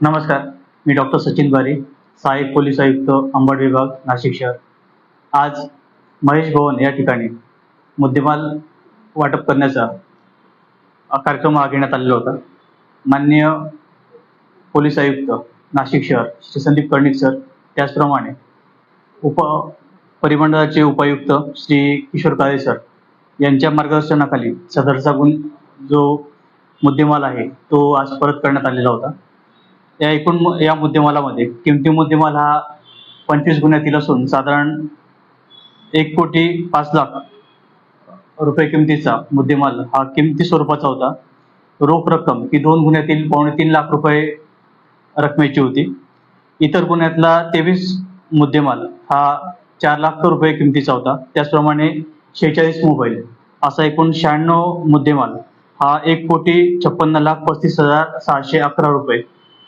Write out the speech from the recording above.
नमस्कार, मी डॉक्टर सचिन बारी, सहाय्यक पोलीस आयुक्त अंबड विभाग, नाशिक शहर. आज महेश भवन या ठिकाणी मुद्देमाल वाटप करण्याचा कार्यक्रम हा घेण्यात आलेला होता. माननीय पोलीस आयुक्त नाशिक शहर श्री संदीप कर्णिक सर, त्याचप्रमाणे उप परिमंडळाचे उपायुक्त श्री किशोर काळे सर यांच्या मार्गदर्शनाखाली सदरचा जो मुद्देमाल आहे तो आज परत करण्यात आलेला होता. या मुद्देमालामध्ये किमती मुद्देमाल हा 25 गुन्ह्यातील असून साधारण 1,05,00,000 रुपये किमतीचा मुद्देमाल हा किमती स्वरूपाचा होता. रोख रक्कम ही 2 गुन्ह्यातील 2.25 लाख रुपये रकमेची होती. इतर गुन्ह्यातला 23 मुद्देमाल हा 4 लाख रुपये किमतीचा होता. त्याचप्रमाणे 46 मोबाईल असा एकूण 96 मुद्देमाल हा 1,56,35,611 रुपये